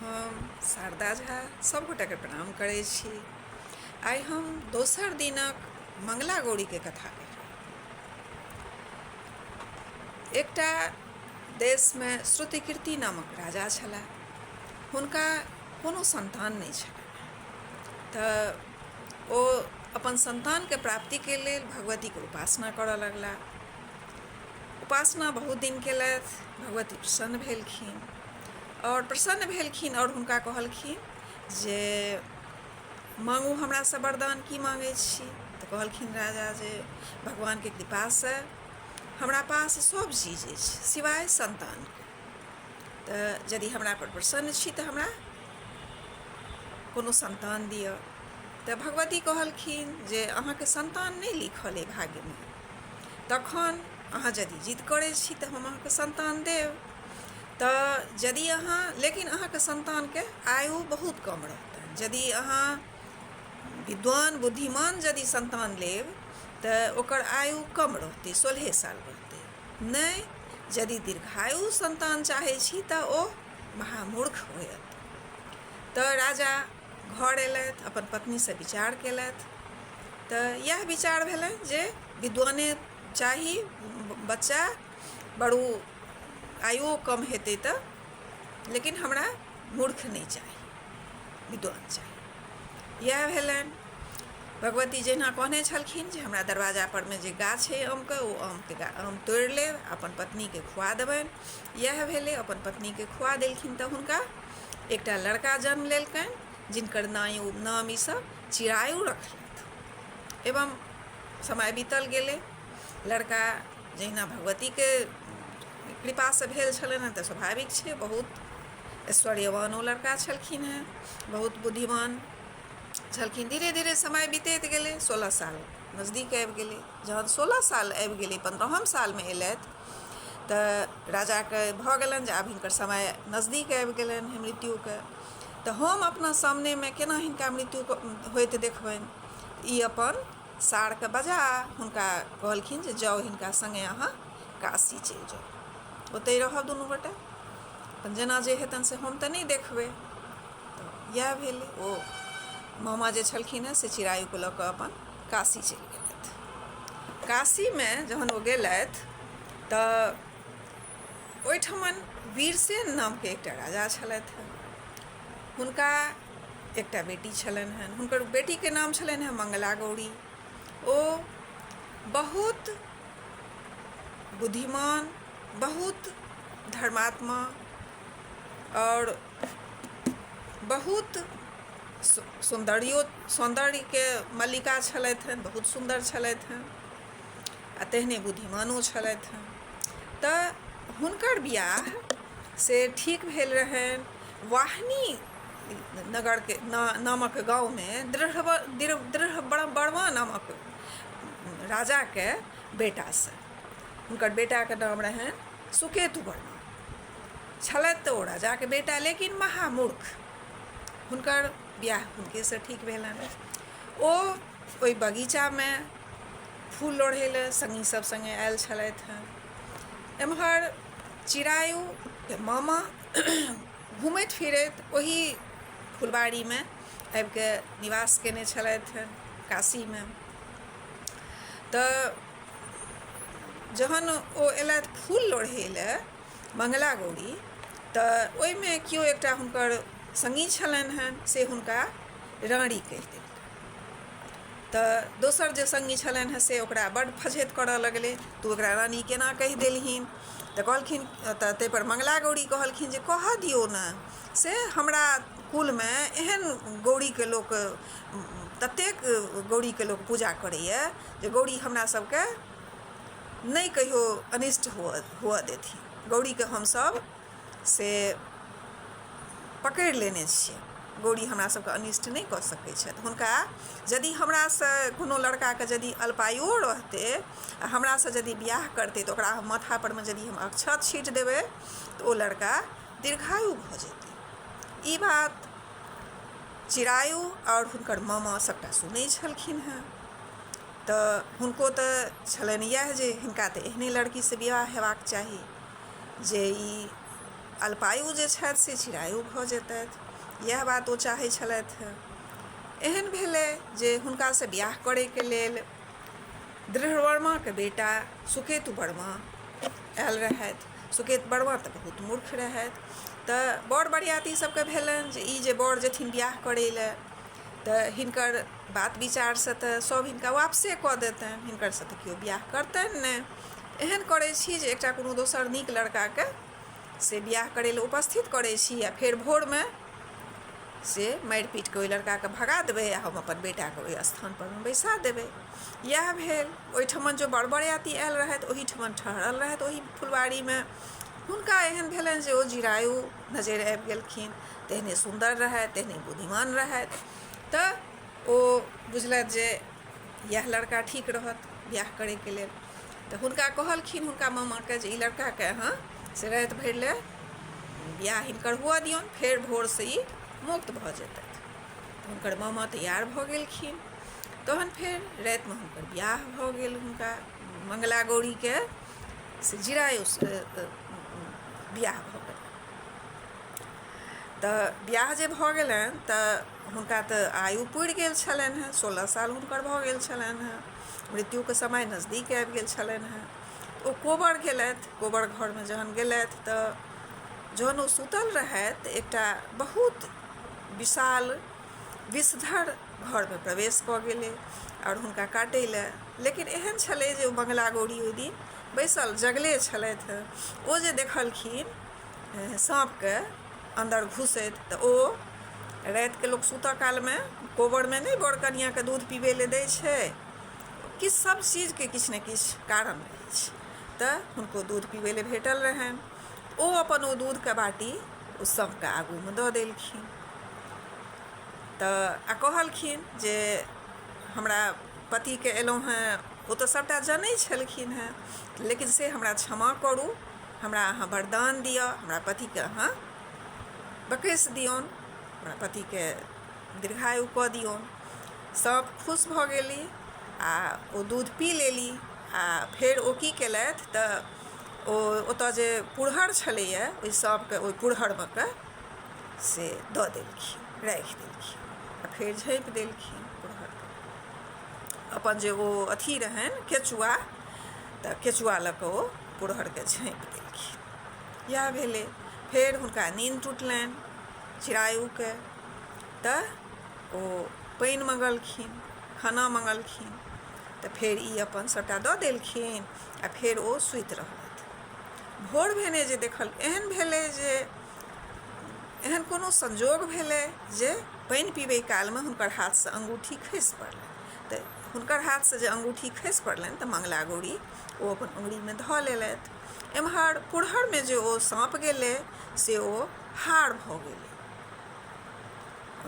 हम शारदा झा सबगोटाके प्रणाम करै छी। आइ हम दोसर दिनक मंगला गौरीके कथा कहब। एकटा देशमे श्रुतिकीर्ति नामक राजा छलाह। हुनका कोनो संतान नहि छलनि, तऽ ओ अपन संतानके प्राप्तिके लेल भगवतीके उपासना करऽ लगलाह। उपासना बहुत दिन केलथि, भगवती प्रसन्न भेलखिन और हुनका कहलखिन जे मांगू हमरासँ वरदान, की मांगै छी? तऽ कहलखिन राजा जे भगवानके कृपासँ हमरा पास सब चीज अछि सिवाय संतानके, तऽ यदि हमरा पर प्रसन्न छी तऽ हमरा कोनो संतान दिअ। तऽ भगवती कहलखिन जे अहाँके संतान नहि लिखल अइ भाग्यमे, तखन अहाँ यदि जिद करै छी तऽ हम अहाँके संतान देब। तऽ यदि लेकिन अहाँके संतानके आयु बहुत कम रहतनि। यदि अहाँ विद्वान बुद्धिमान यदि संतान लेब तऽ ओकर आयु कम रहतै, 16 साल रहतै। नहि, यदि दीर्घायु संतान चाहै छी तऽ ओ महामूर्ख होयत। तऽ राजा घर अयलथि, अपन पत्नीसँ विचार केलथि, तऽ इएह विचार भेलनि जे विद्वाने चाही बच्चा, बड़ू आयुओ कम हेतै तऽ, लेकिन हमरा मूर्ख नहि चाही, विद्वान चाही। इएह भेलनि। भगवती जहिना कहने छलखिन जे हमरा दरवाजा परमे जे गाछ अइ आमके, ओ आम तोड़ि लेब, अपन पत्नीके खुआ देबनि। इएह भेलै, अपन पत्नीके खुआ देलखिन तऽ हुनका एकटा लड़का जन्म लेलकनि, जिनकर नाम ईसभ चिरायु रखलथि। एवं समय बीतल गेलै। लड़का जहिना भगवतीके कृपासँ भेल छलनि हेँ तऽ स्वाभाविक छै, बहुत ऐश्वर्यवान ओ लड़का छलखिन हेँ, बहुत बुद्धिमान छलखिन। धीरे धीरे समय बीतैत गेलै, 16 साल नजदीक आबि गेलै। जहन 16 साल आबि गेलै, 15हम सालमे अयलथि, तऽ राजाके भऽ गेलनि जे आब हिनकर समय नजदीक आबि गेलनि हैं मृत्युके। तऽ हम अपना सामनेमे केना हिनका मृत्यु होइत देखबनि। ई अपन सारके बजा हुनका कहलखिन जे जाउ हिनका सङ्गे अहाँ काशी चलि जाउ, ओतहि रहब दुनू गोटे, अपन जेना जे हेतनि से हम तऽ नहि देखबै। तऽ इएह भेलै। ओ मामा जे छलखिन हेँ से चिरायुके लऽ कऽ अपन काशी चलि गेलथि। काशीमे जहन ओ गेलथि तऽ ओहिठमन वीरसेन नामके एकटा राजा छलथि हेँ। हुनका एकटा बेटी छलनि हेँ, हुनकर बेटीके नाम छलनि हेँ मंगला गौरी। ओ बहुत बुद्धिमान, बहुत धर्मात्मा और बहुत सौन्दर्यके मल्लिका छलथि हेँ, बहुत सुन्दर छलथि हेँ, आ तेहने बुद्धिमानो छलथि हेँ। तऽ हुनकर बियाह से ठीक भेल रहनि वाहिनी नगरके नामक गाँवमे दृढ़ नामक राजाके बेटासँ। हुनकर बेटाके नाम रहनि सुकेतु वर्मा। छलथि तऽ ओ राजाके बेटा, लेकिन महामूर्ख। हुनकर बियाह हुनकेसँ ठीक भेलनि। ओ ओहि बगीचामे फूल लोढ़ै लए सङ्गी सभ सङ्गे आयल छलथि हेँ। एम्हर चिरायुके मामा घुमैत फिरैत ओही फुलबाड़ीमे आबि कऽ निवास कयने छलथि हेँ काशीमे। तऽ जहन ओ अयलथि फूल लोढ़ै लए मंगला गौरी, तऽ ओहिमे केओ एकटा हुनकर सङ्गी छलनि हेँ से हुनका रानी कहि देलकनि। तऽ दोसर जे सङ्गी छलनि हेँ से ओकरा बड्ड फजेत करऽ लगलै, तू ओकरा रानी केना कहि देलहिन? तऽ कहलखिन, तऽ ताहिपर मंगला गौरी कहलखिन जे कहऽ दियौ ने, से हमरा कुलमे एहन गौरीके लोक, ततेक गौरीके लोक पूजा करैए जे गौरी हमरा सभके नहि कहियो अनिष्ट हुअ देथिन। गौरीके हमसभ से पकड़ि लेने छियै, गौरी हमरा सभके अनिष्ट नहि कऽ सकै छथि। हुनका यदि हमरासँ कोनो लड़काके यदि अल्पायुओ रहतै आ हमरासँ यदि बियाह करतै तऽ ओकरा माथापरमे यदि हम अक्षत छीटि देबै तऽ ओ लड़का दीर्घायु भऽ जेतै। ई बात चिरायु और हुनकर मामा सभटा सुनै छलखिन हेँ। तऽ हुनको तऽ छलनि इएह जे हिनका तऽ एहने लड़कीसँ विवाह हेबाक चाही जे ई अल्पायु जे छथि से चिरायु भऽ जेतथि। इएह बात ओ चाहै छलथि हँ। एहन भेलै जे हुनकासँ बियाह करैके लेल दृढ़वर्माके बेटा सुकेतु वर्मा आयल रहथि। सुकेतु वर्मा तऽ बहुत मूर्ख रहथि, तऽ बर बरियाती सबके भेलनि जे ई जे बर जेथिन बियाह करै लए तऽ हिनकर बात विचारसँ तऽ सब हिनका वापसे कऽ देतनि, हिनकरसँ तऽ केओ बियाह करतनि नहि। एहन करै छी जे एकटा कोनो दोसर नीक लड़काके से बियाह करै लए उपस्थित करै छी आ फेर भोरमे से मारि पीट कऽ ओहि लड़काके भगा देबै आ हम अपन बेटाके ओहि स्थानपरमे बैसा देबै। इएह भेल। ओहिठमन जो बड़ बरियाती आयल रहथि ओहिठमन ठहरल रहथि ओहि फुलवाड़ीमे। हुनका एहन भेलनि जे ओ चिरायु नजरि आबि गेलखिन। तेहने सुन्दर रहथि, तेहने बुद्धिमान रहथि, तऽ ओ बुझलथि जे इएह लड़का ठीक रहत बियाह करैके लेल। तऽ हुनका कहलखिन हुनका मामाके जे ई लड़काके अहाँ से राति भरि लए बियाह हिनकर हुअ दियौन, फेर भोरसँ ई मुक्त भऽ जेतथि। तऽ हुनकर मामा तैयार भऽ गेलखिन। तहन फेर रातिमे हुनकर बियाह भऽ गेल। हुनका मंगला गौरीके से चिरायुसँ बियाह भऽ गेल। तऽ बियाह जे भऽ गेलनि तऽ हुनका तऽ आयु पुरि गेल छलनि हँ, 16 साल हुनकर भऽ गेल छलनि हँ। मृत्युके समय नजदीक आबि गेल छलनि हँ। ओ कोबर गेलथि। कोबर घरमे जहन गेलथि तऽ जहन ओ सुतल रहथि तऽ एकटा बहुत विशाल विषधर घरमे प्रवेश कऽ गेलै आओर हुनका काटै लए। लेकिन एहन छलै जे ओ मंगला गौरी ओहि दिन बैसल जगले छलथि हँ। ओ जे देखलखिन साँपके अन्दर घुसैत तऽ ओ रातिके लोक सुतऽ कालमे कोबरमे नहि बर कनिआँके दूध पीबै लए दै छै, किछु सब चीजके किछु ने किछु कारण रहै छै। तऽ हुनको दूध पीबै लए भेटल रहनि। ओ अपन ओ दूधके बाटी ओ साँपके आगूमे दऽ देलखिन। तऽ आ कहलखिन जे हमरा पतिके एलहुँ हेँ, ओ तऽ सभटा जनै छलखिन हेँ, लेकिन से हमरा क्षमा करू, हमरा अहाँ वरदान दिअ, हमरा पतिके अहाँ बकसि दियौन, हमरा पतिके दीर्घायु कऽ दियौन। साँप खुश भऽ गेली आ ओ दूध पी लेली। आ फेर ओ की केलथि तऽ ओ ओतऽ जे पुरहर छलैए ओहि साँपके ओहि पुरहरमे के से दऽ देलखिन, राखि देलखिन आ फेर झाँपि देलखिन पुरहरके। अपन जे ओ अथी रहनि केचुआ, तऽ केचुआ लऽ कऽ ओ पुरहरके झाँपि देलखिन। इएह भेलै। फेर हुनका नींद टूटलनि चिरायुके, तऽ ओ पानि मङ्गलखिन, खाना मङ्गलखिन, तऽ फेर ई अपन सभटा दऽ देलखिन आ फेर ओ सुति रहलथि। भोर भेने जे देखल एहन भेलै जे एहन कोनो संजोग भेलै जे पानि पीबै कालमे हुनकर हाथसँ अङ्गूठी खसि पड़लनि। तऽ हुनकर हाथसँ जे अङ्गूठी खसि पड़लनि तऽ मंगला गौरी ओ अपन अङ्गुरीमे धऽ लेलथि। एम्हर पुरहरमे जे ओ साँप गेलै से ओ हार भऽ गेलै,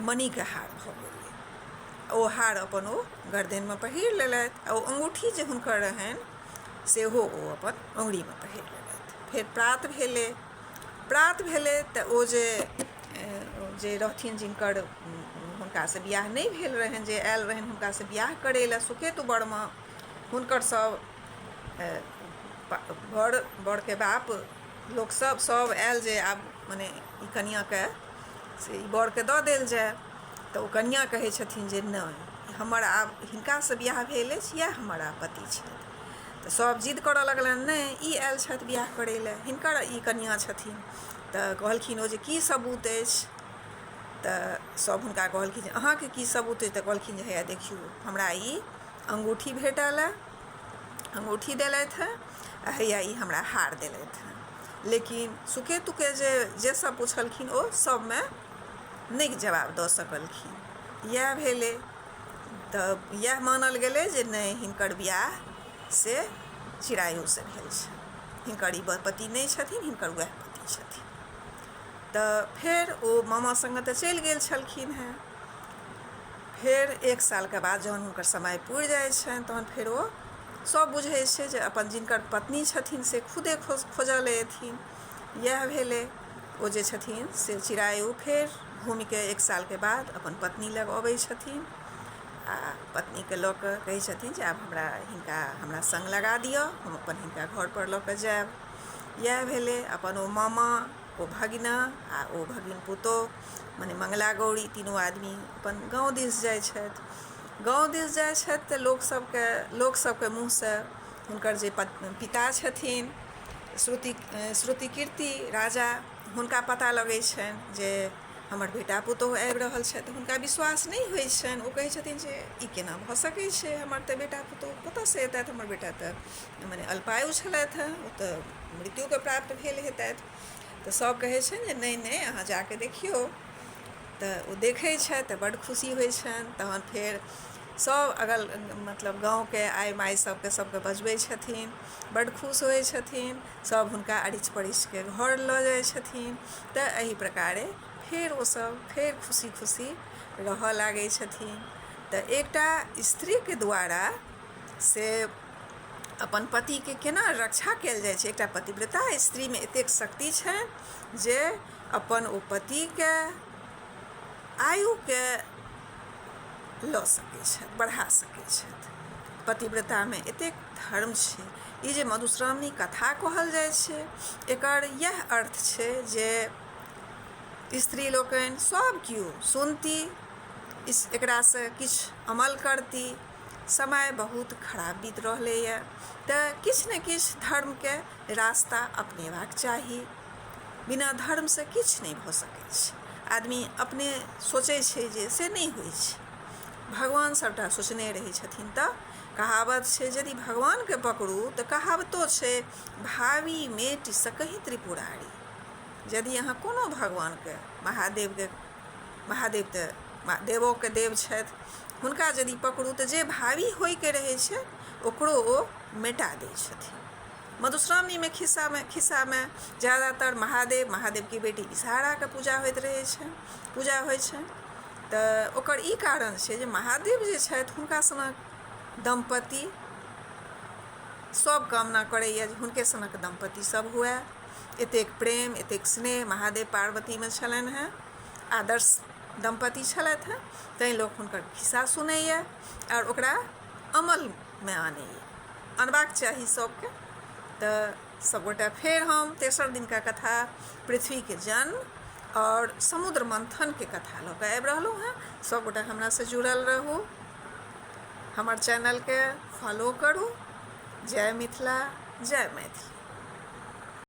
मणिके हार भऽ गेलै। ओ हार अपन ओ गर्दनिमे पहिर लेलथि आ ओ अङ्गूठी जे हुनकर रहनि सेहो ओ अपन अङ्गुरीमे पहिर लेलथि। फेर प्रात भेलै। प्रात भेलै तऽ ओ जे रहथिन जिनकर हुनकासँ बियाह नहि भेल रहनि, जे आयल रहनि हुनकासँ बियाह करै लए सुकेतु वर्मा, हुनकर सब बड़के बाप लोकसब सब आयल जे आब मने ई कनिआँके से ई बरके दऽ देल जाय। तऽ ओ कनिआँ कहै छथिन जे नहि, हमर आब हिनकासँ बियाह भेल अछि, इएह हमर आब पति छथि। तऽ सब जिद करऽ लगलनि, नहि ई आयल छथि बियाह करै लए, हिनकर ई कनिआँ छथिन। तऽ कहलखिन ओ जे की सबूत अछि, तऽ सब हुनका कहलखिन जे अहाँके की सबूत अछि। तऽ कहलखिन जे हैया देखियौ हमरा ई अङ्गूठी भेटल हँ, अङ्गूठी देलथि हँ आ हैया ई हमरा हार देलथि हँ। लेकिन सुकेतुके जे सब पुछलखिन ओ सबमे नहि जवाब दऽ सकलखिन। इएह भेलै। तऽ इएह मानल गेलै जे नहि हिनकर बियाह से चिरायुसँ भेल छै, हिनकर ई पति नहि छथिन, हिनकर वएह पति छथिन। तऽ फेर ओ मामा सङ्गे तऽ चलि गेल छलखिन हेँ। फेर 1 सालके बाद जहन हुनकर समय पुरि जाइ छनि तहन फेर ओ सब बुझै छै जे अपन जिनकर पत्नी छथिन से खुदे खोजऽ लए एथिन। इएह भेलै। ओ जे छथिन से चिरायु फेर घूमिके 1 सालके बाद अपन पत्नी लग अबै छथिन आ पत्नीके लऽ कऽ कहै छथिन जे आब हमरा सङ्ग लगा दिअ, हम अपन हिनका घरपर लऽ कऽ जायब। इएह भेलै। अपन ओ मामा ओ भगिना आ ओ भगिन पुतोह मने मंगला गौरी तीनों आदमी अपन गाँव दिस जाइ छथि। गाँव दिस जाइ छथि तऽ लोकसभके मुँहसँ हुनकर जे पिता छथिन श्रुतिकीर्ति राजा, हुनका पता लगै छनि जे हमर बेटा पुतोह आबि रहल छथि। हुनका विश्वास नहि होइ छनि। ओ कहै छथिन जे ई केना भऽ सकै छै, हमर तऽ बेटा पुतोह कतऽसँ अयतथि, हमर बेटा तऽ मने अल्पायु छलथि हेँ, ओ तऽ मृत्युके प्राप्त भेल हेतथि। तऽ सभ कहै छनि जे नहि अहाँ जाके देखियौ। तऽ ओ देखै छथि तऽ बड्ड खुशी होइ छनि। तहन फेर सब अगल मतलब गाँवके आइ माइ सबके बजबै छथिन, बड्ड खुश होइ छथिन। सब हुनका अरिछ परिछके घर लऽ जाइ छथिन। तऽ एहि प्रकारे फेर ओसब फेर खुशी खुशी रहऽ लागै छथिन। तऽ एकटा स्त्रीके द्वारा से अपन पतिके केना रक्षा कयल जाइ छै, एकटा पतिव्रता स्त्रीमे एतेक शक्ति छनि जे अपन ओ पतिके आयुके लऽ सकै छथि, बढ़ा सकै छथि। पतिव्रतामे एतेक धर्म छै। ई जे मधुश्रावणी कथा कहल जाइ छै, एकर इएह अर्थ छै जे स्त्री लोकनि सब केओ सुनती, एकरासँ किछु अमल करती। समय बहुत खराब बीत रहलैए, तऽ किछु ने किछु धर्मके रास्ता अपनेबाक चाही। बिना धर्मसँ किछु नहि भऽ सकै छै। आदमी अपने सोचै छै जे से नहि होइ छै, भगवान सभटा सोचने रहै छथिन। तऽ कहावत छै यदि भगवानके पकड़ू तऽ कहावतो छै भावी मेटि सकहि त्रिपुरारी। यदि अहाँ कोनो भगवानके महादेव तऽ देवोके देव छथि, हुनका यदि पकड़ू तऽ जे भावी होइके रहै छै ओकरो ओ मेटा दै छथिन। मधुश्रावणीमे खिस्सामे ज़्यादातर महादेवके बेटी विषहाराके पूजा होइ छनि। तऽ ओकर ई कारण छै जे महादेव जे छथि हुनका सनक दम्पति सब कामना करैए जे हुनके सनक दम्पति सब हुए। एतेक प्रेम एतेक स्नेह महादेव पार्वतीमे छलनि हेँ, आदर्श दम्पति छलथि हेँ। तैँ लोक हुनकर खिस्सा सुनैए आओर ओकरा अमलमे अनबाक चाही सबके। तऽ सबगोटा फेर हम तेसर दिनका कथा पृथ्वीके जन्म और समुद्र मंथनके कथा लऽ कऽ आबि रहलहुँ हेँ। सबगोटा हमरासँ जुड़ल रहू, हमर चैनलके फॉलो करू। जय मिथिला, जय मैथिली।